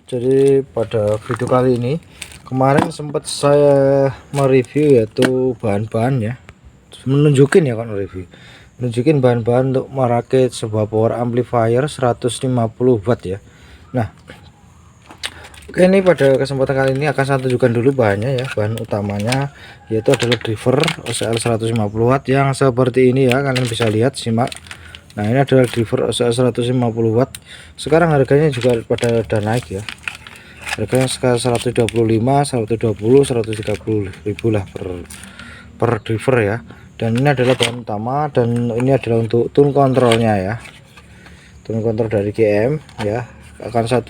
Jadi pada video kali ini, kemarin sempat saya mereview yaitu bahan-bahan ya, menunjukin ya kan review, menunjukin bahan-bahan untuk merakit sebuah power amplifier 150 watt ya. Nah, oke, ini pada kesempatan kali ini akan saya tunjukkan dulu bahannya ya. Bahan utamanya yaitu adalah driver OCL 150 watt yang seperti ini ya, kalian bisa lihat, simak. Nah, ini adalah driver OCL 150 watt. Sekarang harganya juga pada udah naik ya, harganya sekitar 125, 120, 130 ribu lah per driver ya. Dan ini adalah bahan utama, dan ini adalah untuk tune kontrolnya ya, tune kontrol dari GM ya. Akan saya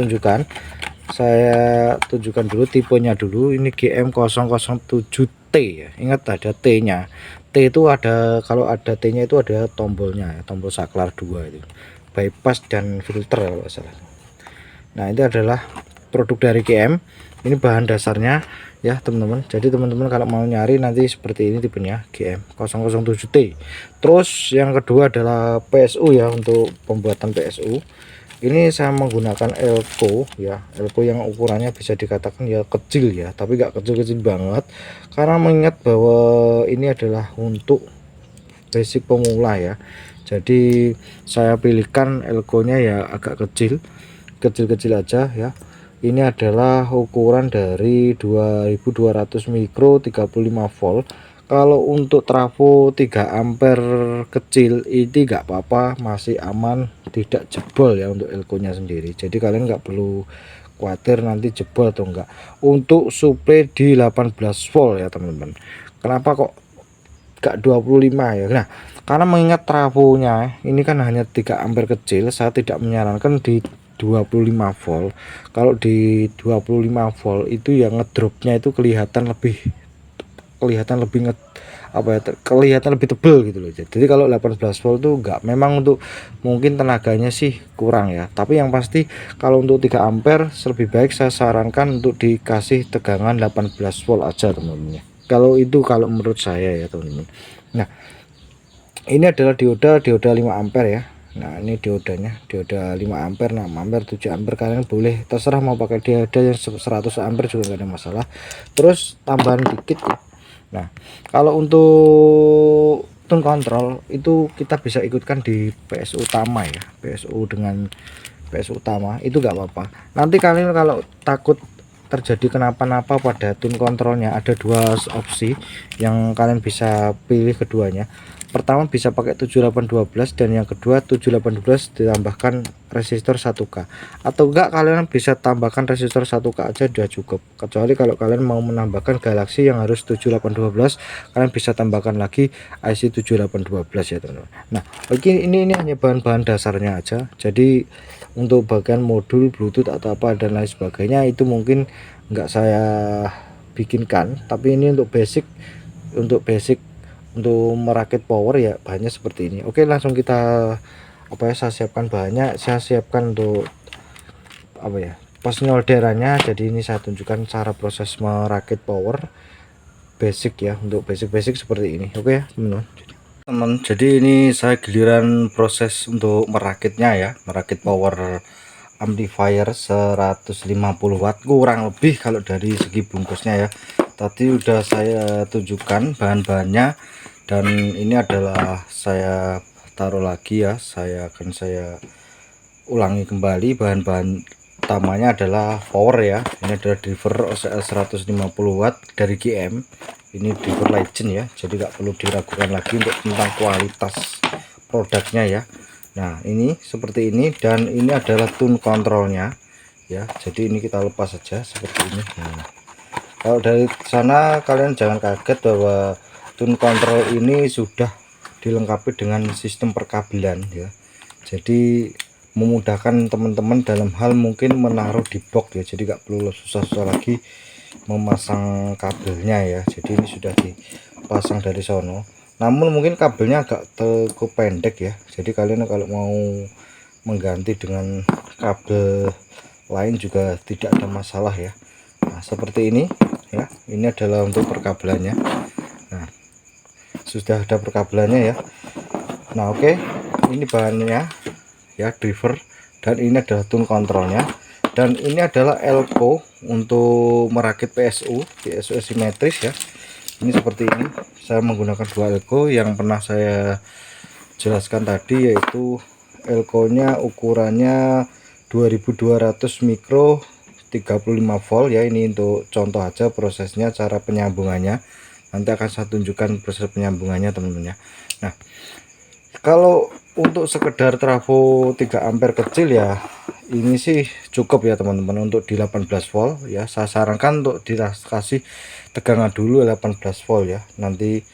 tunjukkan dulu tipenya dulu. Ini GM007T ya, ingat ada T nya. T itu ada, kalau ada T nya itu ada tombolnya ya, tombol saklar 2 itu, bypass dan filter kalau nggak salah. Nah, ini adalah produk dari GM. Ini bahan dasarnya ya teman-teman. Jadi teman-teman kalau mau nyari nanti seperti ini tipenya, GM007T. Terus yang kedua adalah PSU ya, untuk pembuatan PSU. Ini saya menggunakan elko ya, elko yang ukurannya bisa dikatakan ya kecil ya, tapi nggak kecil-kecil banget, karena mengingat bahwa ini adalah untuk basic pemula ya. Jadi saya pilihkan elko-nya ya agak kecil-kecil aja ya. Ini adalah ukuran dari 2200 mikro 35 volt. Kalau untuk trafo 3 ampere kecil ini nggak apa-apa, masih aman, tidak jebol ya untuk elko-nya sendiri. Jadi kalian nggak perlu khawatir nanti jebol atau enggak. Untuk suplai di 18 volt ya teman-teman. Kenapa kok nggak 25 ya? Nah, karena mengingat trafonya ini kan hanya 3 ampere kecil, saya tidak menyarankan di 25 volt. Kalau di 25 volt itu yang ngedropnya itu kelihatan lebih kelihatan lebih tebel gitu loh. Jadi kalau 18 volt tuh enggak, memang untuk mungkin tenaganya sih kurang ya, tapi yang pasti kalau untuk 3 ampere lebih baik saya sarankan untuk dikasih tegangan 18 volt aja teman-teman ya. Kalau itu kalau menurut saya ya teman-teman. Nah, ini adalah dioda 5 ampere ya. Nah, ini diodanya, dioda 5 ampere, 6 ampere, 7 ampere, kalian boleh terserah mau pakai dioda yang 100 ampere juga nggak ada masalah. Terus tambahan dikit ya. Nah, kalau untuk tune control itu kita bisa ikutkan di PSU utama ya, PSU dengan PSU utama itu nggak apa-apa. Nanti kalian kalau takut terjadi kenapa-napa pada tune kontrolnya, ada dua opsi yang kalian bisa pilih keduanya. Pertama bisa pakai 7812, dan yang kedua 7812 ditambahkan resistor 1K, atau enggak kalian bisa tambahkan resistor 1K aja udah cukup. Kecuali kalau kalian mau menambahkan Galaxy yang harus 7812, kalian bisa tambahkan lagi IC 7812 ya teman-teman. Nah, oke, ini hanya bahan-bahan dasarnya aja. Jadi untuk bagian modul Bluetooth atau apa dan lain sebagainya itu mungkin enggak saya bikinkan, tapi ini untuk basic untuk merakit power ya bahannya seperti ini. Oke, langsung kita saya siapkan bahannya. Saya siapkan untuk penyolderannya. Jadi ini saya tunjukkan cara proses merakit power basic ya, untuk basic seperti ini. Oke ya teman-teman, jadi ini saya giliran proses untuk merakitnya ya, merakit power amplifier 150 watt kurang lebih kalau dari segi bungkusnya ya. Tadi udah saya tunjukkan bahan-bahannya, dan ini adalah saya taruh lagi ya, saya ulangi kembali. Bahan-bahan utamanya adalah power ya, ini adalah driver OCL 150 watt dari GM. Ini driver legend ya, jadi nggak perlu diragukan lagi untuk tentang kualitas produknya ya. Nah, ini seperti ini, dan ini adalah tune kontrolnya ya. Jadi ini kita lepas saja seperti ini. Nah, kalau dari sana kalian jangan kaget bahwa tune control ini sudah dilengkapi dengan sistem perkabelan ya. Jadi memudahkan teman-teman dalam hal mungkin menaruh di box ya, jadi nggak perlu susah-susah lagi memasang kabelnya ya. Jadi ini sudah dipasang dari sono, namun mungkin kabelnya agak cukup pendek ya. Jadi kalian kalau mau mengganti dengan kabel lain juga tidak ada masalah ya. Nah, seperti ini ya, ini adalah untuk perkabelannya. Nah, sudah ada perkabelannya ya. Nah, oke, ini bahannya ya, driver, dan ini adalah tune kontrolnya. Dan ini adalah elko untuk merakit PSU simetris ya. Ini seperti ini, saya menggunakan dua elko yang pernah saya jelaskan tadi, yaitu elko nya ukurannya 2200 mikro 35 volt ya. Ini untuk contoh aja prosesnya, cara penyambungannya nanti akan saya tunjukkan proses penyambungannya teman-teman ya. Nah, kalau untuk sekedar trafo 3 ampere kecil ya, ini sih cukup ya teman-teman untuk di 18 volt ya. Saya sarankan untuk dikasih tegangan dulu 18 volt ya. Nanti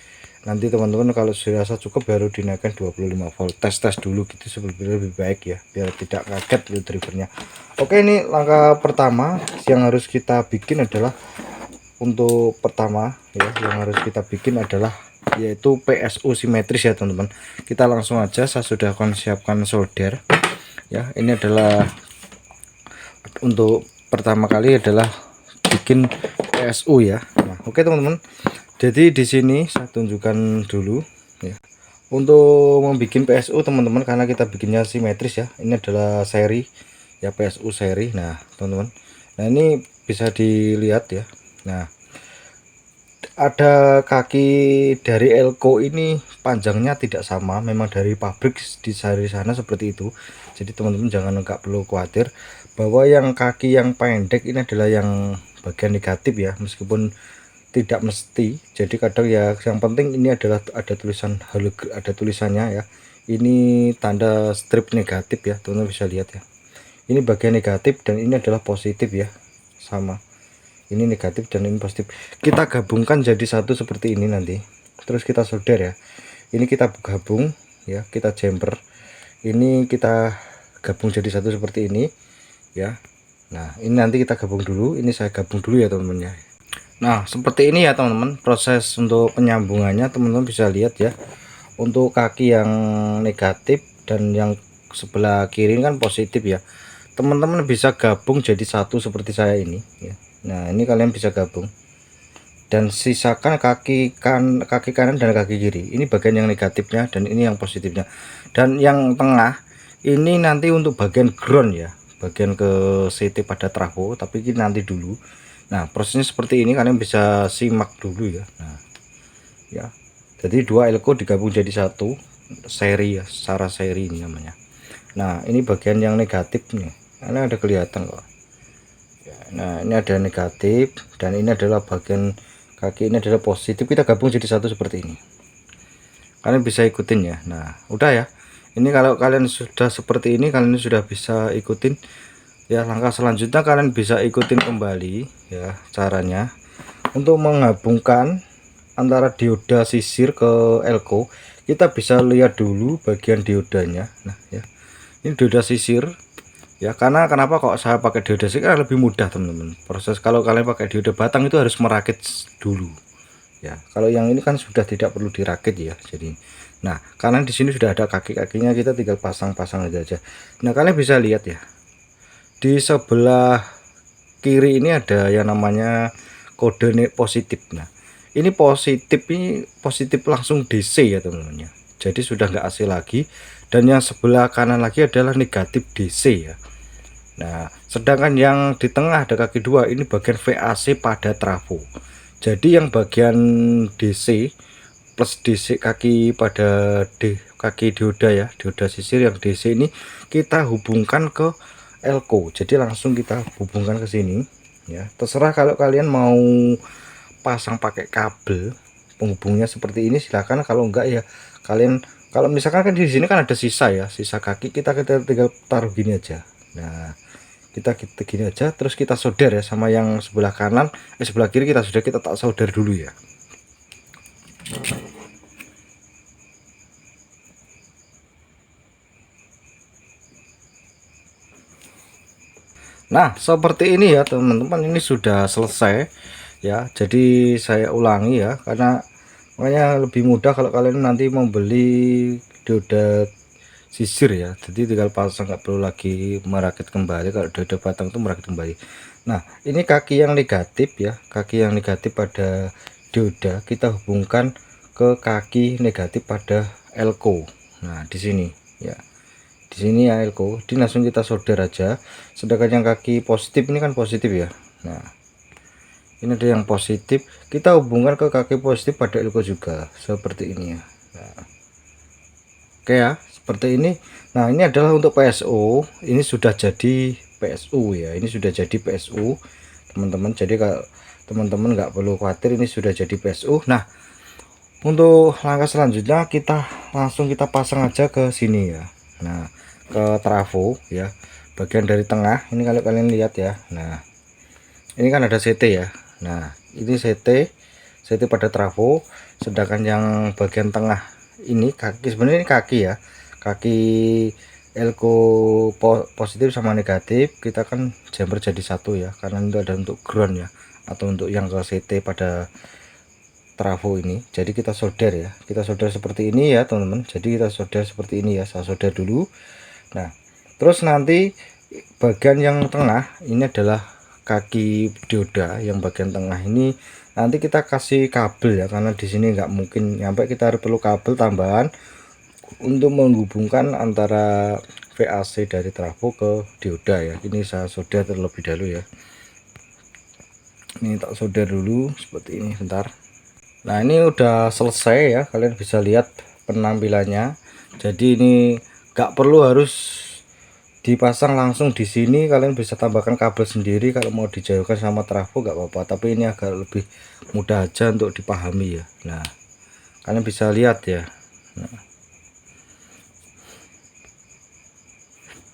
teman-teman kalau dirasa cukup baru dinaikkan 25 volt. Tes dulu gitu sebelum lebih baik ya, biar tidak kaget load drivernya. Oke, ini langkah pertama yang harus kita bikin adalah, untuk pertama ya yang harus kita bikin adalah yaitu PSU simetris ya teman-teman. Kita langsung aja, saya sudah akan siapkan solder ya. Ini adalah untuk pertama kali adalah bikin PSU ya. Nah, oke teman-teman. Jadi di sini saya tunjukkan dulu ya. Untuk membuat PSU teman-teman, karena kita bikinnya simetris ya. Ini adalah seri ya, PSU seri. Nah, teman-teman. Nah, ini bisa dilihat ya. Nah, ada kaki dari elko ini panjangnya tidak sama, memang dari pabrik di sana seperti itu. Jadi teman-teman jangan, enggak perlu khawatir bahwa yang kaki yang pendek ini adalah yang bagian negatif ya, meskipun tidak mesti. Jadi kadang ya, yang penting ini adalah ada tulisan ada tulisannya ya. Ini tanda strip negatif ya, teman-teman bisa lihat ya. Ini bagian negatif dan ini adalah positif ya, sama. Ini negatif dan ini positif. Kita gabungkan jadi satu seperti ini nanti. Terus kita solder ya. Ini kita gabung ya, kita jumper. Ini kita gabung jadi satu seperti ini ya. Nah, ini nanti kita gabung dulu. Ini saya gabung dulu ya teman-teman ya. Nah, seperti ini ya teman-teman proses untuk penyambungannya. Teman-teman bisa lihat ya, untuk kaki yang negatif dan yang sebelah kiri kan positif ya. Teman-teman bisa gabung jadi satu seperti saya ini ya. Nah, ini kalian bisa gabung dan sisakan kaki kanan dan kaki kiri. Ini bagian yang negatifnya dan ini yang positifnya. Dan yang tengah ini nanti untuk bagian ground ya, bagian ke CT pada trafo, tapi ini nanti dulu. Nah, prosesnya seperti ini, kalian bisa simak dulu ya. Nah, ya. Jadi dua elko digabung jadi satu seri ya, secara seri ini namanya. Nah, ini bagian yang negatif nih. Ini ada kelihatan kok. Nah, ini ada negatif dan ini adalah bagian kaki, ini adalah positif. Kita gabung jadi satu seperti ini. Kalian bisa ikutin ya. Nah, udah ya. Ini kalau kalian sudah seperti ini, kalian sudah bisa ikutin ya. Langkah selanjutnya kalian bisa ikutin kembali ya caranya untuk menggabungkan antara dioda sisir ke elko. Kita bisa lihat dulu bagian diodanya. Nah, ya. Ini dioda sisir. Ya, karena kenapa kok saya pakai dioda sih, karena lebih mudah teman-teman. Proses kalau kalian pakai dioda batang itu harus merakit dulu. Ya, kalau yang ini kan sudah tidak perlu dirakit ya. Jadi, nah, karena di sini sudah ada kaki-kakinya, kita tinggal pasang-pasang aja. Nah, kalian bisa lihat ya. Di sebelah kiri ini ada yang namanya kode positif. Nah, ini positif langsung DC ya teman-teman ya. Jadi sudah nggak AC lagi. Dan yang sebelah kanan lagi adalah negatif DC ya. Nah, sedangkan yang di tengah ada kaki dua, ini bagian VAC pada trafo. Jadi yang bagian DC plus DC kaki pada kaki dioda ya, dioda sisir yang DC ini kita hubungkan ke elko. Jadi langsung kita hubungkan ke sini ya. Terserah kalau kalian mau pasang pakai kabel penghubungnya seperti ini, silakan. Kalau enggak ya kalian, kalau misalkan kan di sini kan ada sisa ya, sisa kaki, kita tinggal taruh gini aja. Nah, kita gini aja, terus kita solder ya sama yang sebelah kanan, sebelah kiri kita tak solder dulu ya. Nah, seperti ini ya teman-teman, ini sudah selesai ya. Jadi saya ulangi ya, karena makanya lebih mudah kalau kalian nanti membeli dioda sisir ya. Jadi tinggal pasang, nggak perlu lagi merakit kembali. Kalau dioda batang itu merakit kembali. Nah, ini kaki yang negatif ya, kaki yang negatif pada dioda kita hubungkan ke kaki negatif pada elko. Nah, di sini ya. di sini ya elko, ini langsung kita solder aja. Sedangkan yang kaki positif ini kan positif ya. Nah, ini ada yang positif, kita hubungkan ke kaki positif pada elko juga seperti ini ya. Nah, oke ya, seperti ini. Nah, ini adalah untuk PSU, ini sudah jadi PSU ya, ini sudah jadi PSU teman-teman. Jadi kalau teman-teman nggak perlu khawatir, ini sudah jadi PSU. Nah, untuk langkah selanjutnya kita langsung kita pasang aja ke sini ya. Nah, ke trafo ya, bagian dari tengah ini kalau kalian lihat ya. Nah, ini kan ada CT ya. Nah, ini CT pada trafo, sedangkan yang bagian tengah ini kaki, sebenarnya ini kaki ya, kaki elko positif sama negatif kita kan jumper jadi satu ya, karena itu ada untuk ground ya, atau untuk yang ke CT pada trafo ini. Jadi kita solder ya, kita solder seperti ini ya teman-teman. Jadi kita solder seperti ini ya, saya solder dulu. Nah, terus nanti bagian yang tengah ini adalah kaki dioda, yang bagian tengah ini nanti kita kasih kabel ya, karena di sini nggak mungkin sampai, kita harus perlu kabel tambahan untuk menghubungkan antara VAC dari trafo ke dioda ya. Ini saya solder terlebih dahulu ya, ini tak solder dulu seperti ini bentar. Nah, ini udah selesai ya, kalian bisa lihat penampilannya. Jadi ini nggak perlu harus dipasang langsung di sini, kalian bisa tambahkan kabel sendiri kalau mau dijauhkan sama trafo nggak apa-apa, tapi ini agak lebih mudah aja untuk dipahami ya. Nah, kalian bisa lihat ya. Nah,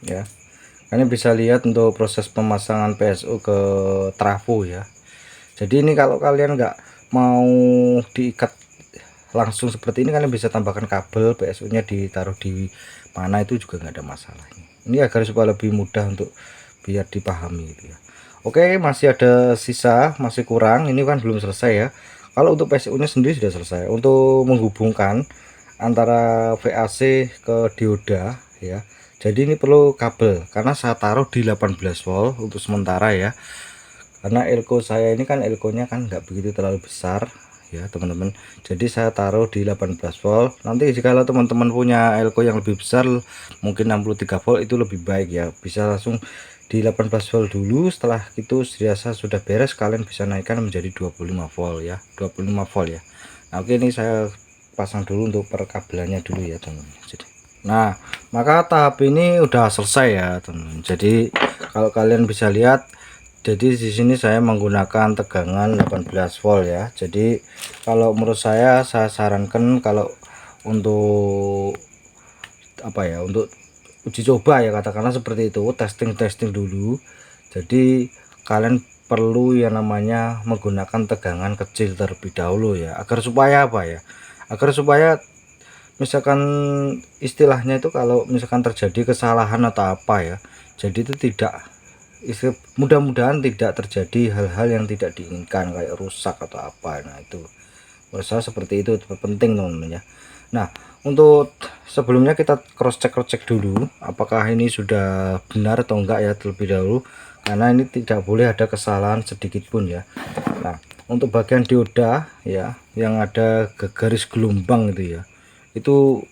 ya, kalian bisa lihat untuk proses pemasangan PSU ke trafo ya. Jadi ini kalau kalian nggak mau diikat langsung seperti ini, kalian bisa tambahkan kabel PSU nya ditaruh di mana, itu juga nggak ada masalah. Ini agar supaya lebih mudah untuk biar dipahami gitu ya. Oke, masih ada sisa, masih kurang, ini kan belum selesai ya. Kalau untuk PSU nya sendiri sudah selesai. Untuk menghubungkan antara VAC ke dioda ya, jadi ini perlu kabel, karena saya taruh di 18 volt untuk sementara ya, karena elko saya ini kan elko-nya kan nggak begitu terlalu besar ya teman-teman. Jadi saya taruh di 18 volt. Nanti jika teman-teman punya elko yang lebih besar, mungkin 63 volt, itu lebih baik ya, bisa langsung di 18 volt dulu. Setelah itu dirasa sudah beres, kalian bisa naikkan menjadi 25 volt ya, 25 volt ya. Nah, oke, ini saya pasang dulu untuk perkabelannya dulu ya teman-teman. Nah, maka tahap ini udah selesai ya teman-teman. Jadi kalau kalian bisa lihat, jadi di sini saya menggunakan tegangan 18 volt ya. Jadi kalau menurut saya sarankan kalau untuk apa ya, untuk uji coba ya, katakanlah seperti itu, testing dulu. Jadi kalian perlu yang namanya menggunakan tegangan kecil terlebih dahulu ya, agar supaya apa ya, agar supaya misalkan istilahnya itu, kalau misalkan terjadi kesalahan atau apa ya, jadi itu tidak, mudah-mudahan tidak terjadi hal-hal yang tidak diinginkan kayak rusak atau apa. Nah, itu menurut saya seperti itu penting teman-teman ya. Nah, untuk sebelumnya kita cross check dulu apakah ini sudah benar atau enggak ya terlebih dahulu, karena ini tidak boleh ada kesalahan sedikit pun ya. Nah, untuk bagian dioda ya, yang ada garis gelombang itu ya, itu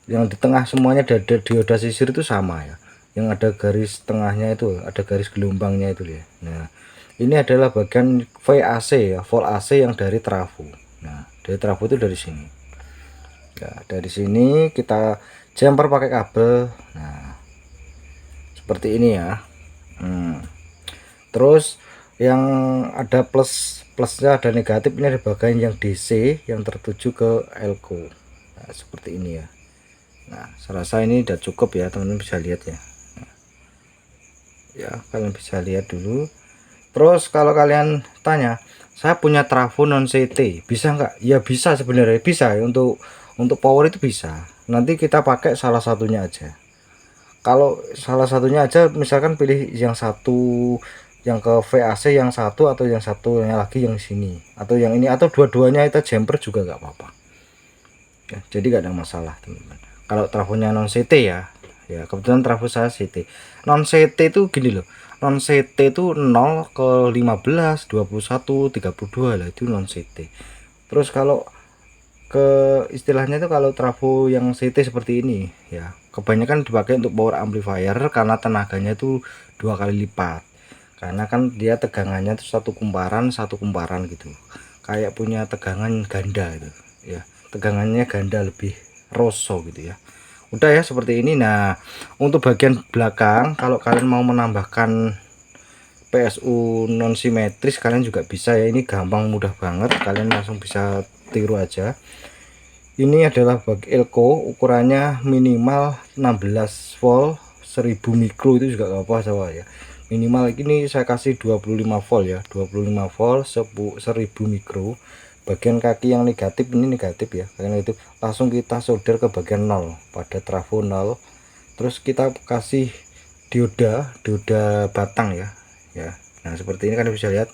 yang di tengah semuanya ada dioda sisir itu sama ya, yang ada garis tengahnya itu ada garis gelombangnya itu ya. Nah, ini adalah bagian VAC ya, volt AC yang dari trafo. Nah, dari trafo itu dari sini ya, dari sini kita jumper pakai kabel. Nah, seperti ini ya. Terus yang ada plusnya ada negatif, ini ada bagian yang DC yang tertuju ke elko. Nah, seperti ini ya. Nah, saya rasa ini udah cukup ya teman-teman, bisa lihat ya. Ya, kalian bisa lihat dulu. Terus kalau kalian tanya, saya punya trafo non CT, bisa nggak? Ya bisa, sebenarnya bisa ya, untuk power itu bisa. Nanti kita pakai salah satunya aja. Kalau salah satunya aja, misalkan pilih yang satu yang ke VAC yang satu, atau yang satunya lagi yang sini, atau yang ini, atau dua-duanya kita jumper juga nggak apa-apa ya, jadi nggak ada masalah teman-teman. Kalau trafonya non CT ya, ya kebetulan trafo saya CT. Non CT itu gini loh, non CT itu 0 ke 15 21 32 lah, itu non CT. Terus kalau ke istilahnya itu, kalau trafo yang CT seperti ini ya, kebanyakan dipakai untuk power amplifier karena tenaganya itu 2 kali lipat, karena kan dia tegangannya itu satu kumparan gitu, kayak punya tegangan ganda gitu ya, tegangannya ganda lebih rosso gitu ya. Udah ya seperti ini. Nah untuk bagian belakang kalau kalian mau menambahkan PSU non simetris kalian juga bisa ya, ini gampang, mudah banget, kalian langsung bisa tiru aja. Ini adalah bag elko, ukurannya minimal 16 volt 1000 mikro, itu juga gak apa-apa ya, minimal ini saya kasih 25 volt ya, 25 volt 1000 mikro. Bagian kaki yang negatif ini negatif ya, karena itu langsung kita solder ke bagian 0 pada trafo 0. Terus kita kasih dioda batang ya. Nah seperti ini kan bisa lihat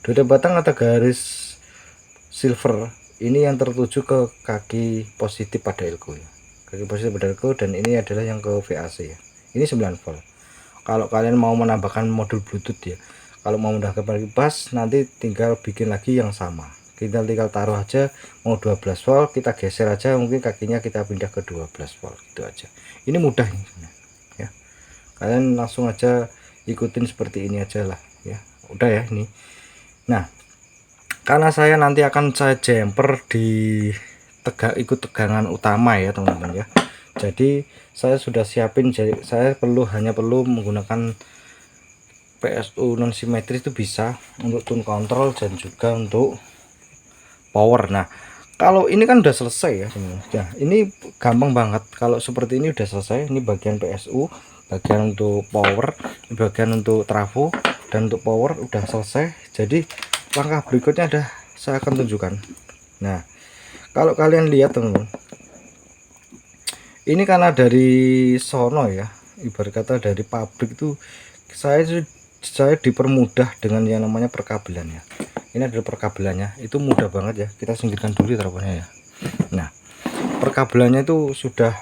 dioda batang atau garis silver ini yang tertuju ke kaki positif pada elko ya, kaki positif pada elko, dan ini adalah yang ke VAC ya, ini 9 volt. Kalau kalian mau menambahkan modul bluetooth ya, kalau mau menambahkan kipas nanti tinggal bikin lagi yang sama, kita tinggal taruh aja mau 12 volt, kita geser aja, mungkin kakinya kita pindah ke 12 volt gitu aja. Ini mudah ya, kalian langsung aja ikutin seperti ini aja lah ya, udah ya ini. Nah karena saya nanti akan saya jumper di ikut tegangan utama ya teman-teman ya, jadi saya sudah siapin, jadi saya hanya perlu menggunakan PSU non simetris, itu bisa untuk tune control dan juga untuk power. Nah kalau ini kan udah selesai ya teman-teman ya, ini gampang banget kalau seperti ini udah selesai. Ini bagian PSU, bagian untuk power, bagian untuk trafo, dan untuk power udah selesai. Jadi langkah berikutnya ada saya akan tunjukkan. Nah kalau kalian lihat teman-teman, ini karena dari sono ya, ibarat kata dari pabrik itu saya dipermudah dengan yang namanya perkabelan ya. Ini adalah perkabelannya, itu mudah banget ya, kita singkirkan dulu teleponnya ya. Nah perkabelannya itu sudah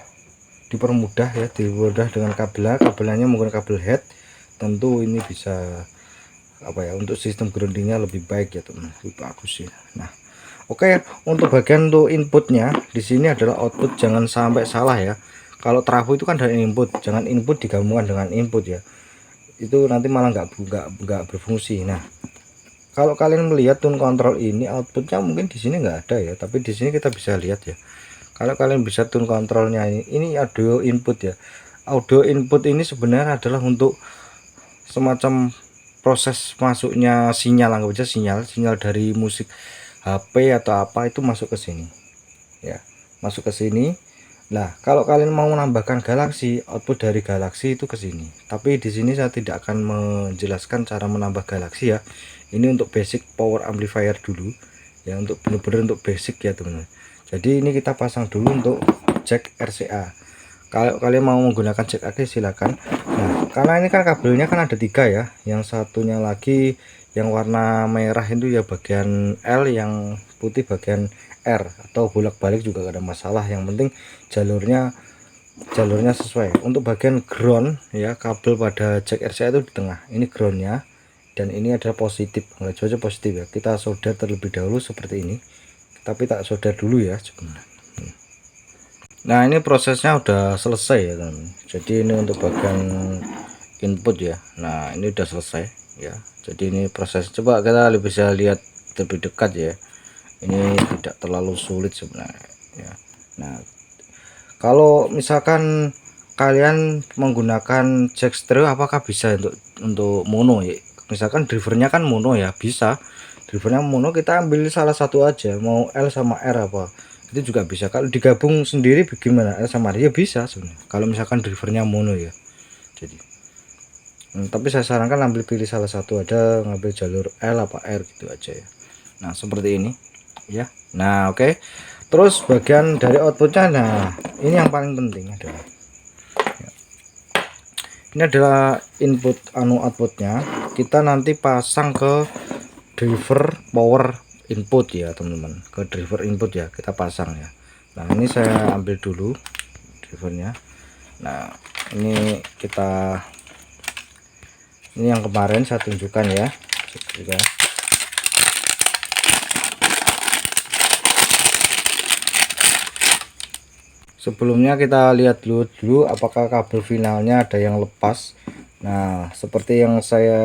dipermudah ya, dipermudah dengan kabelannya menggunakan kabel head. Tentu ini bisa apa ya, untuk sistem groundingnya lebih baik ya teman, lebih bagus ya. Nah oke, untuk bagian untuk inputnya di sini adalah output, jangan sampai salah ya. Kalau trafo itu kan dari input, jangan input digabungkan dengan input ya, itu nanti malah nggak berfungsi. Nah kalau kalian melihat tune control ini outputnya mungkin di sini nggak ada ya, tapi di sini kita bisa lihat ya. Kalau kalian bisa tune kontrolnya, ini audio input ya. Audio input ini sebenarnya adalah untuk semacam proses masuknya sinyal, anggap aja sinyal dari musik HP atau apa, itu masuk ke sini ya, masuk ke sini. Nah kalau kalian mau menambahkan galaksi, output dari galaksi itu ke sini, tapi di sini saya tidak akan menjelaskan cara menambah galaksi ya. Ini untuk basic power amplifier dulu ya, untuk benar-benar untuk basic ya teman-teman. Jadi ini kita pasang dulu untuk jack RCA. Kalau kalian mau menggunakan jack AC silakan. Nah karena ini kan kabelnya kan ada 3 ya, yang satunya lagi yang warna merah itu ya bagian L, yang putih bagian R, atau bolak-balik juga gak ada masalah, yang penting jalurnya sesuai. Untuk bagian ground ya, kabel pada jack RCA itu di tengah, ini groundnya, dan ini adalah positif, nggak coba positif ya, kita solder terlebih dahulu seperti ini, tapi tak solder dulu ya sebenarnya. Nah ini prosesnya udah selesai ya teman, jadi ini untuk bagian input ya. Nah ini udah selesai ya, jadi ini proses, coba kita bisa lihat lebih dekat ya, ini tidak terlalu sulit sebenarnya ya. Nah kalau misalkan kalian menggunakan jack stereo, apakah bisa untuk mono ya, misalkan drivernya kan mono ya, bisa drivernya mono, kita ambil salah satu aja, mau L sama R apa itu juga bisa. Kalau digabung sendiri bagaimana, L sama R ya bisa sebenarnya, kalau misalkan drivernya mono ya. Jadi tapi saya sarankan ambil pilih salah satu, ada ngambil jalur L apa R gitu aja ya. Nah seperti ini ya. Nah oke. Terus bagian dari outputnya, nah ini yang paling penting adalah ya, ini adalah input outputnya, kita nanti pasang ke driver power input ya teman-teman, ke driver input ya kita pasang ya. Nah ini saya ambil dulu drivernya. Nah ini ini yang kemarin saya tunjukkan ya juga. Sebelumnya kita lihat dulu apakah kabel finalnya ada yang lepas. Nah, seperti yang saya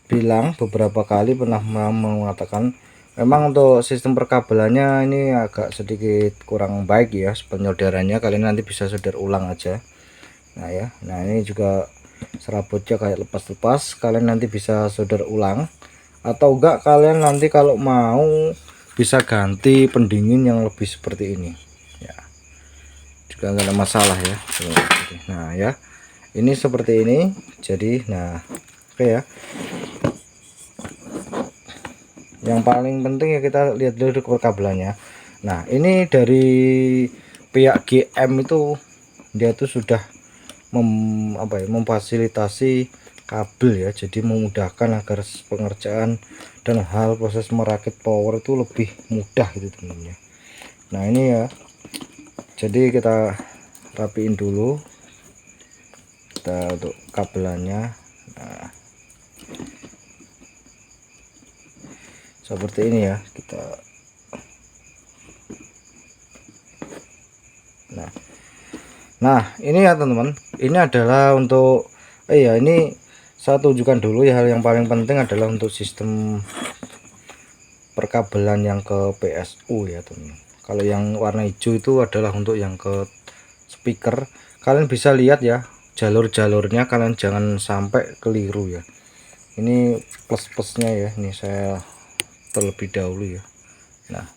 bilang beberapa kali pernah mengatakan, memang untuk sistem perkabelannya ini agak sedikit kurang baik ya penyolderannya. Kalian nanti bisa solder ulang aja. Nah ya, nah ini juga serabutnya kayak lepas-lepas, kalian nanti bisa solder ulang, atau enggak kalian nanti kalau mau bisa ganti pendingin yang lebih seperti ini ya, juga enggak ada masalah ya. Nah ya, ini seperti ini. Jadi nah oke ya, yang paling penting ya kita lihat dulu perkabelannya. Nah ini dari pihak GM itu dia tuh sudah memfasilitasi kabel ya, jadi memudahkan agar pengerjaan dan hal proses merakit power itu lebih mudah gitu teman-teman ya. Nah ini ya, jadi kita rapiin dulu kita untuk kabelannya. Nah, seperti ini ya kita. Nah ini ya teman-teman, ini adalah untuk ini saya tunjukkan dulu ya, hal yang paling penting adalah untuk sistem perkabelan yang ke PSU ya teman-teman. Kalau yang warna hijau itu adalah untuk yang ke speaker. Kalian bisa lihat ya jalur-jalurnya, kalian jangan sampai keliru ya. Ini plus-plusnya ya, ini saya terlebih dahulu ya. Nah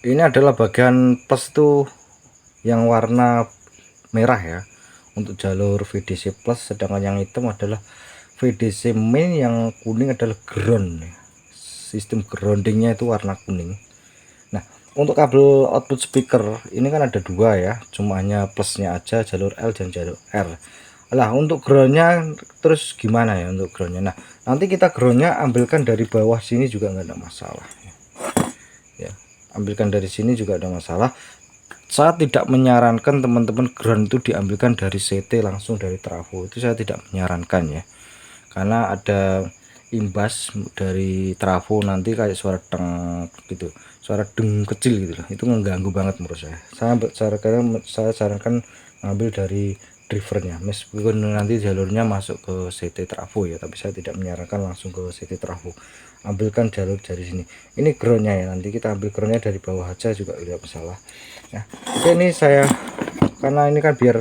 ini adalah bagian plus tuh yang warna merah ya untuk jalur VDC plus, sedangkan yang hitam adalah VDC main, yang kuning adalah ground ya. Sistem groundingnya itu warna kuning. Nah untuk kabel output speaker ini kan ada dua ya, cuma hanya plusnya aja, jalur L dan jalur R lah. Untuk groundnya terus gimana ya untuk groundnya? Nah nanti kita groundnya ambilkan dari bawah sini juga nggak ada masalah ya, ambilkan dari sini juga ada masalah. Saya tidak menyarankan teman-teman ground itu diambilkan dari CT langsung dari trafo, itu saya tidak menyarankan ya, karena ada imbas dari trafo nanti kayak suara deng gitu, suara deng kecil gitu loh, itu mengganggu banget menurut saya. Saya sarankan ngambil dari drivernya, meskipun nanti jalurnya masuk ke CT trafo ya, tapi saya tidak menyarankan langsung ke CT trafo. Ambilkan jalur dari sini. Ini groundnya ya, nanti kita ambil groundnya dari bawah aja juga tidak masalah ya. Oke, ini saya karena ini kan biar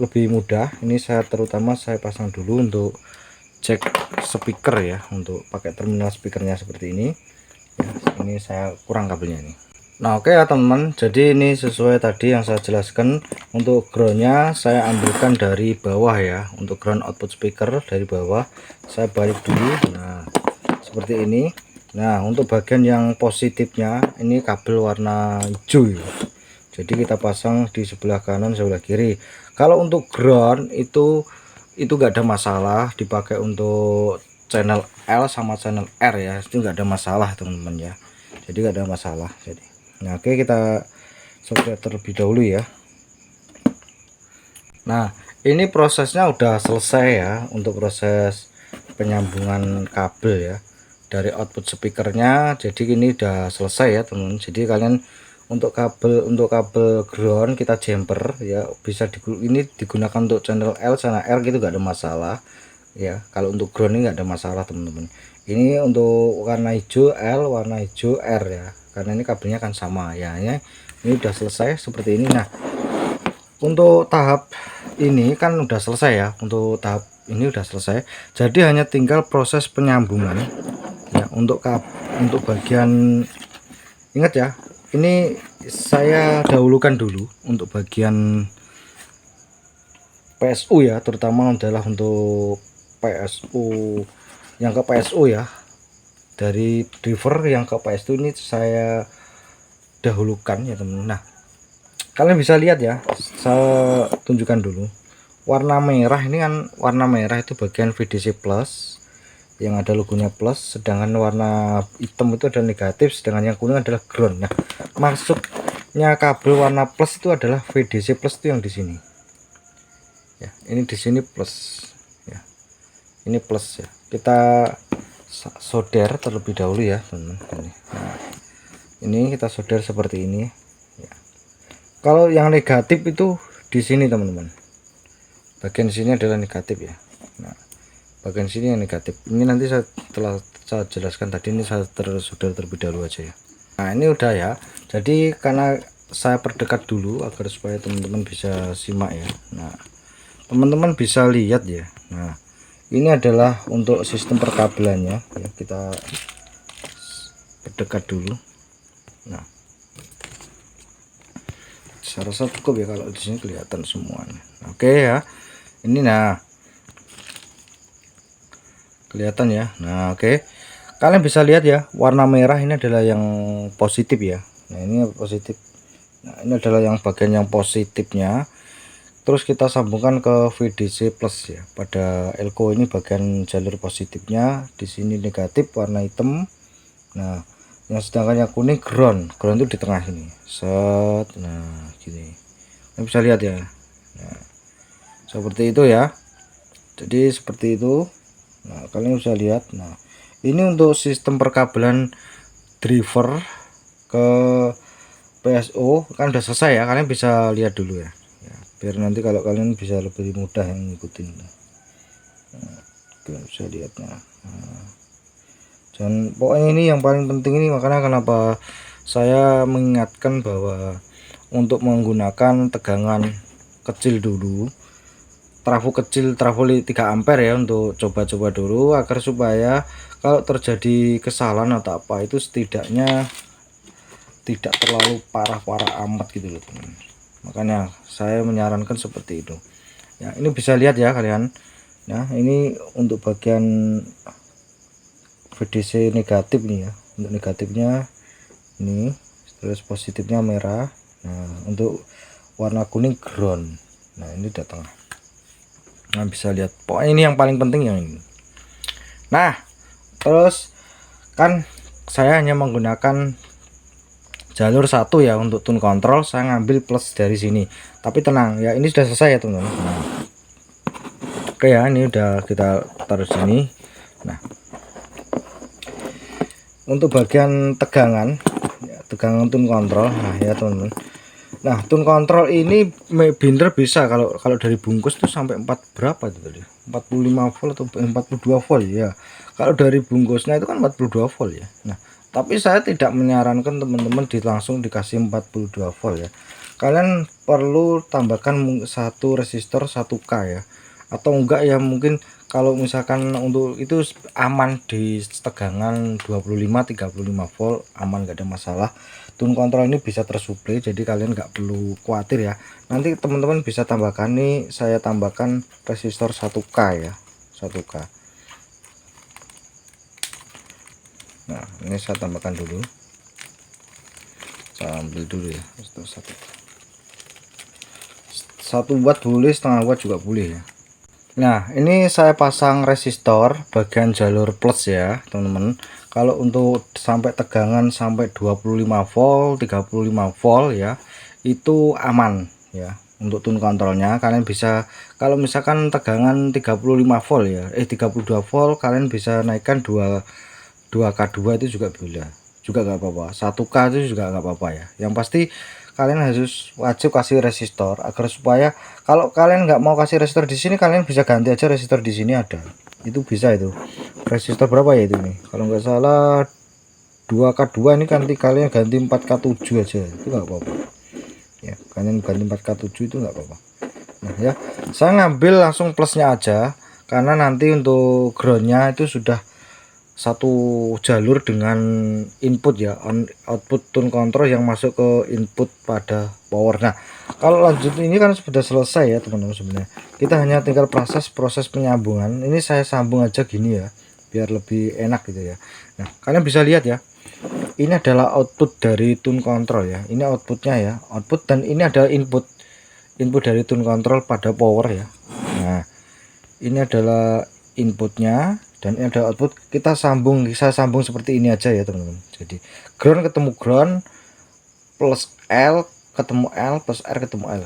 lebih mudah, ini saya terutama saya pasang dulu untuk cek speaker ya, untuk pakai terminal speakernya seperti ini ya. Ini saya kurang kabelnya ini. Nah oke ya teman-teman, jadi ini sesuai tadi yang saya jelaskan. Untuk groundnya saya ambilkan dari bawah ya, untuk ground output speaker dari bawah saya balik dulu. Nah seperti ini. Nah untuk bagian yang positifnya ini kabel warna hijau ya, jadi kita pasang di sebelah kanan sebelah kiri. Kalau untuk ground itu nggak ada masalah, dipakai untuk channel L sama channel R ya, itu nggak ada masalah teman-teman ya, jadi nggak ada masalah. Jadi nah oke, kita solder terlebih dahulu ya. Nah ini prosesnya udah selesai ya, untuk proses penyambungan kabel ya dari output speakernya. Jadi ini udah selesai ya teman-teman. Jadi kalian untuk kabel ground kita jumper ya, bisa ini digunakan untuk channel L channel R gitu, gak ada masalah ya. Kalau untuk ground ini nggak ada masalah teman-teman. Ini untuk warna hijau L, warna hijau R ya, karena ini kabelnya kan sama ya. Ini udah selesai seperti ini. Nah untuk tahap ini kan udah selesai ya, untuk tahap ini udah selesai, jadi hanya tinggal proses penyambungan ya. Untuk bagian, ingat ya, ini saya dahulukan dulu untuk bagian PSU ya, terutama adalah untuk PSU yang ke PSU ya, dari driver yang ke PSU ini saya dahulukan ya teman. Nah kalian bisa lihat ya, saya tunjukkan dulu warna merah ini kan, warna merah itu bagian VDC plus yang ada logonya plus, sedangkan warna hitam itu adalah negatif, sedangkan yang kuning adalah ground. Nah masuknya kabel warna plus itu adalah VDC plus, itu yang di sini ya, ini di sini plus ya, ini plus ya. Kita solder terlebih dahulu ya teman-teman. Nah Ini kita solder seperti ini ya. Kalau yang negatif itu di sini teman-teman, bagian sini adalah negatif ya. Nah, bagian sini yang negatif ini nanti setelah saya jelaskan tadi, ini saya solder terlebih dahulu aja ya. Nah ini udah ya, jadi karena saya perdekat dulu agar supaya teman-teman bisa simak ya. Nah teman-teman bisa lihat ya. Nah ini adalah untuk sistem perkabelannya ya, kita perdekat dulu. Nah saya rasa cukup ya kalau di sini kelihatan semuanya. Oke ya, ini nah kelihatan ya. Nah oke, kalian bisa lihat ya, warna merah ini adalah yang positif ya. Nah ini positif. Nah ini adalah yang bagian yang positifnya. Terus kita sambungkan ke VDC plus ya. Pada elko ini bagian jalur positifnya, di sini negatif warna hitam. Nah yang sedangkan yang kuning ground itu di tengah ini. Set. Nah gini, kalian bisa lihat ya. Nah seperti itu ya, jadi seperti itu. Nah kalian bisa lihat. Nah ini untuk sistem perkabelan driver ke PSO kan udah selesai ya, kalian bisa lihat dulu ya, biar nanti kalau kalian bisa lebih mudah yang ngikutin. Nah, kalian bisa lihatnya. Nah, dan pokoknya ini yang paling penting ini, makanya kenapa saya mengingatkan bahwa untuk menggunakan tegangan kecil dulu, trafo kecil, trafo 3 ampere ya, untuk coba-coba dulu agar supaya kalau terjadi kesalahan atau apa itu setidaknya tidak terlalu parah-parah amat gitu loh teman. Makanya saya menyarankan seperti itu ya. Ini bisa lihat ya kalian. Nah ini untuk bagian VDC negatif nih ya, untuk negatifnya ini, terus positifnya merah. Nah untuk warna kuning ground. Nah ini datang. Nah bisa lihat, pokoknya ini yang paling penting yang ini. Nah terus kan saya hanya menggunakan jalur satu ya untuk tune control, saya ngambil plus dari sini. Tapi tenang ya, ini sudah selesai ya teman-teman. Nah, oke ya, ini udah kita taruh sini. Nah untuk bagian tegangan ya, tegangan tune control, nah ya teman-teman. Nah tune control ini binder bisa kalau dari bungkus tuh sampai 4 berapa itu tadi, 45 volt atau 42 volt ya. Kalau dari bungkusnya itu kan 42 volt ya. Nah tapi saya tidak menyarankan teman-teman langsung dikasih 42 volt ya. Kalian perlu tambahkan satu resistor 1K ya, atau enggak ya mungkin kalau misalkan untuk itu aman di tegangan 25-35 volt, aman, nggak ada masalah. Tune control ini bisa tersuplai, jadi kalian nggak perlu khawatir ya. Nanti teman-teman bisa tambahkan, nih saya tambahkan resistor 1K ya, 1K. Nah ini saya tambahkan dulu, saya ambil dulu ya, resistor 1 watt boleh, setengah watt juga boleh ya. Nah ini saya pasang resistor bagian jalur plus ya teman-teman. Kalau untuk sampai tegangan sampai 25 volt 35 volt ya, itu aman ya. Untuk tune controlnya kalian bisa, kalau misalkan tegangan 35 volt ya 32 volt, kalian bisa naikkan 2K2 itu juga boleh, juga nggak apa-apa. 1K itu juga nggak apa-apa ya. Yang pasti kalian harus wajib kasih resistor, agar supaya kalau kalian nggak mau kasih resistor di sini, kalian bisa ganti aja resistor di sini ada. Itu bisa, itu resistor berapa ya itu nih, kalau nggak salah 2K2 ini, ganti kalian ganti 4K7 aja itu nggak apa-apa ya. Kalian ganti 4K7 itu nggak apa-apa. Nah ya, saya ngambil langsung plusnya aja karena nanti untuk groundnya itu sudah satu jalur dengan input ya, output tune control yang masuk ke input pada power. Nah kalau lanjut ini kan sudah selesai ya teman-teman, sebenarnya kita hanya tinggal proses penyambungan. Ini saya sambung aja gini ya biar lebih enak gitu ya. Nah kalian bisa lihat ya, ini adalah output dari tune control ya, ini outputnya ya, output, dan ini adalah input dari tune control pada power ya. Nah ini adalah inputnya dan ini ada output. Kita sambung, saya sambung seperti ini aja ya teman-teman. Jadi ground ketemu ground, plus L ketemu L, plus R ketemu L,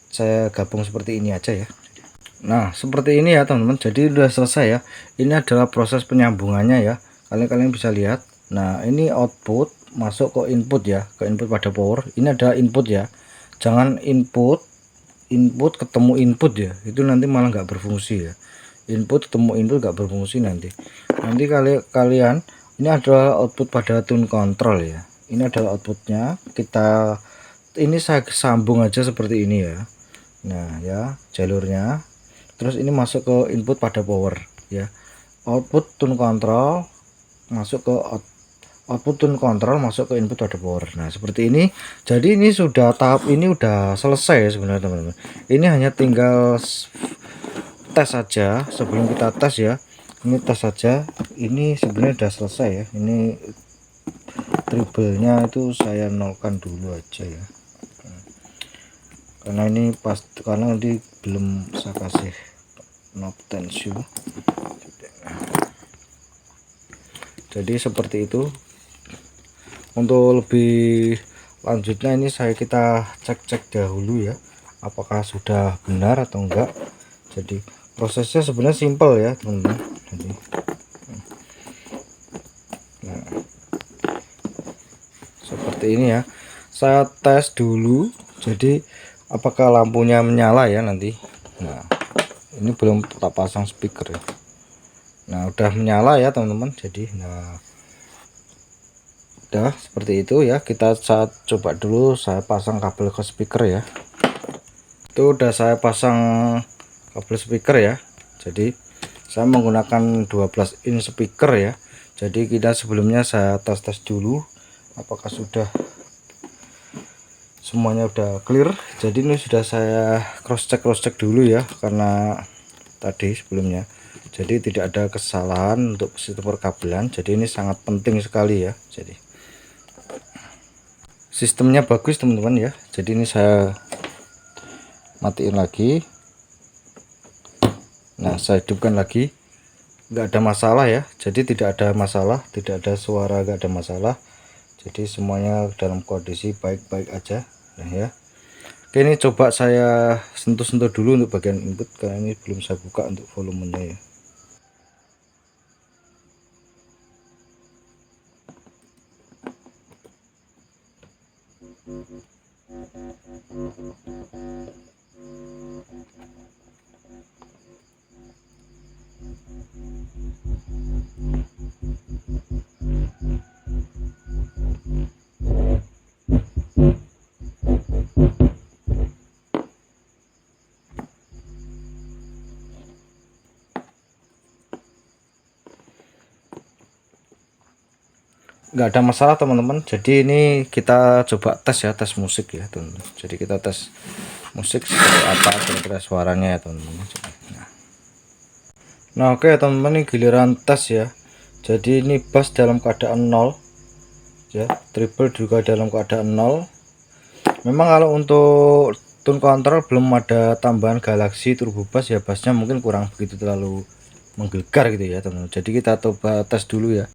saya gabung seperti ini aja ya. Nah seperti ini ya teman-teman, jadi udah selesai ya. Ini adalah proses penyambungannya ya, kalian bisa lihat. Nah ini output, masuk ke input ya, ke input pada power. Ini ada input ya, jangan input ketemu input ya, itu nanti malah nggak berfungsi ya. Input ketemu input nggak berfungsi, nanti kalian ini adalah output pada tune control ya. Ini adalah outputnya, ini saya sambung aja seperti ini ya. Nah ya, jalurnya. Terus ini masuk ke input pada power ya. Output tune control masuk ke output tune control masuk ke input pada power. Nah seperti ini. Jadi ini sudah tahap ini udah selesai sebenarnya teman-teman. Ini hanya tinggal tes saja. Sebelum kita tes ya, ini tes saja. Ini sebenarnya udah selesai ya. Ini treble-nya itu saya nolkan dulu aja ya, karena ini karena nanti belum saya kasih knob tension. Jadi seperti itu. Untuk lebih lanjutnya ini kita cek dahulu ya, apakah sudah benar atau enggak. Jadi prosesnya sebenarnya simple ya teman-teman. Nah, seperti ini ya, saya tes dulu. Jadi apakah lampunya menyala ya nanti. Nah ini belum tak pasang speaker ya. Nah udah menyala ya teman-teman. Jadi nah udah seperti itu ya. Kita saat coba dulu, saya pasang kabel ke speaker ya. Itu udah saya pasang kabel speaker ya. Jadi saya menggunakan 12 in speaker ya. Jadi kita sebelumnya saya tes dulu apakah sudah semuanya udah clear. Jadi ini sudah saya cross check dulu ya, karena tadi sebelumnya. Jadi tidak ada kesalahan untuk sistem perkabelan. Jadi ini sangat penting sekali ya. Jadi sistemnya bagus teman-teman ya. Jadi ini saya matiin lagi. Nah saya hidupkan lagi, nggak ada masalah ya. Jadi tidak ada masalah, tidak ada suara, nggak ada masalah. Jadi semuanya dalam kondisi baik-baik aja. Nah ya, oke, ini coba saya sentuh dulu untuk bagian input, karena ini belum saya buka untuk volumenya ya. Nggak ada masalah teman-teman. Jadi ini kita coba tes ya, tes musik ya teman-teman. Jadi kita tes musik seperti apa kira-kira suaranya ya teman-teman. Nah oke teman-teman, ini giliran tes ya. Jadi ini bass dalam keadaan 0 ya, treble juga dalam keadaan 0. Memang kalau untuk tune control belum ada tambahan Galaxy Turbo Bass ya, bassnya mungkin kurang begitu terlalu menggelegar gitu ya teman-teman. Jadi kita coba tes dulu ya.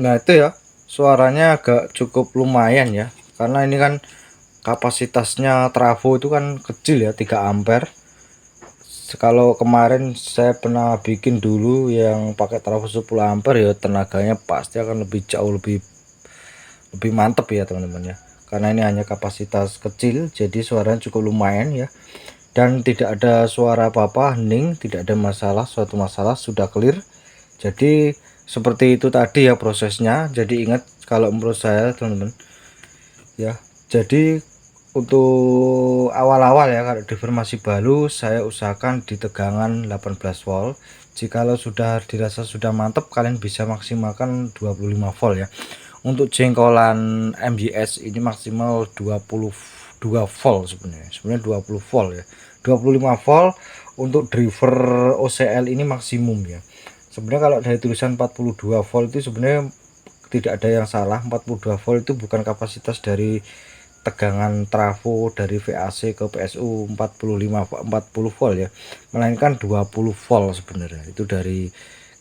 Nah itu ya, suaranya agak cukup lumayan ya, karena ini kan kapasitasnya trafo itu kan kecil ya, 3 ampere. Kalau kemarin saya pernah bikin dulu yang pakai trafo 10 ampere ya, tenaganya pasti akan jauh lebih mantep ya teman-teman ya, karena ini hanya kapasitas kecil jadi suaranya cukup lumayan ya, dan tidak ada suara apa-apa, hening, tidak ada masalah, suatu masalah, sudah clear. Jadi seperti itu tadi ya prosesnya. Jadi ingat kalau menurut saya teman-teman ya, jadi untuk awal-awal ya, kalau deformasi balu saya usahakan di tegangan 18 volt. Jikalau sudah dirasa sudah mantap, kalian bisa maksimalkan 25 volt ya. Untuk jengkolan MBS ini maksimal 22 volt sebenarnya 20 volt ya, 25 volt. Untuk driver OCL ini maksimum ya. Sebenarnya kalau dari tulisan 42 volt itu sebenarnya tidak ada yang salah. 42 volt itu bukan kapasitas dari tegangan trafo dari VAC ke PSU 40 volt ya, melainkan 20 volt sebenarnya. Itu dari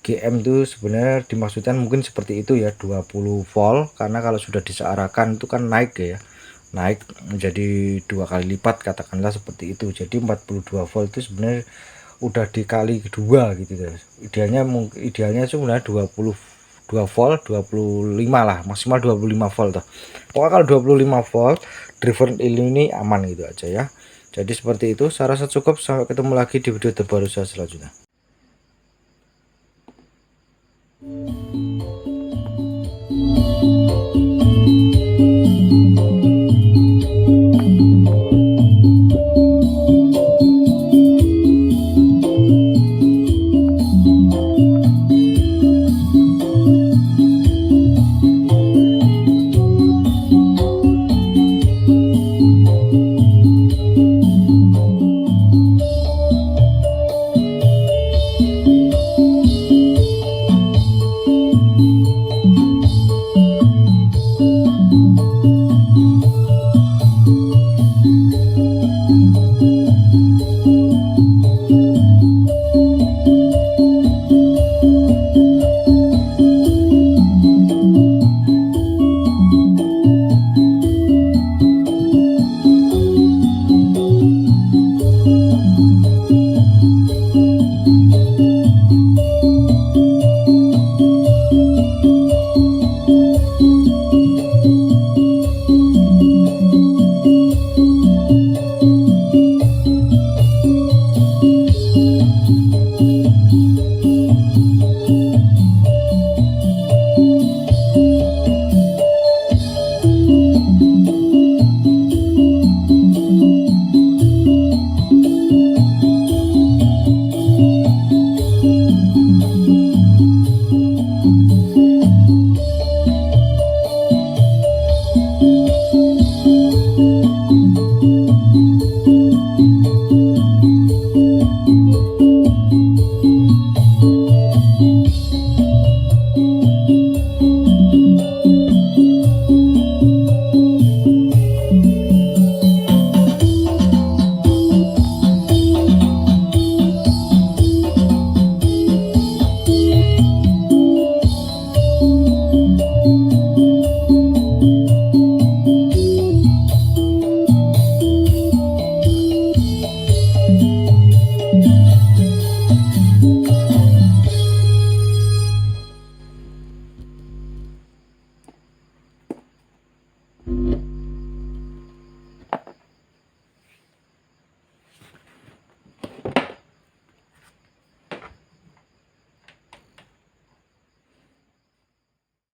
GM itu sebenarnya dimaksudkan mungkin seperti itu ya, 20 volt, karena kalau sudah disearakan itu kan naik ya, naik menjadi 2 kali lipat, katakanlah seperti itu. Jadi 42 volt itu sebenarnya udah dikali kedua gitu ya. Idealnya sebenarnya 2 volt, 25 lah, maksimal 25 volt toh. Pokoknya kalau 25 volt driver ini aman gitu aja ya. Jadi seperti itu, saya rasa cukup. Sampai ketemu lagi di video terbaru saya selanjutnya.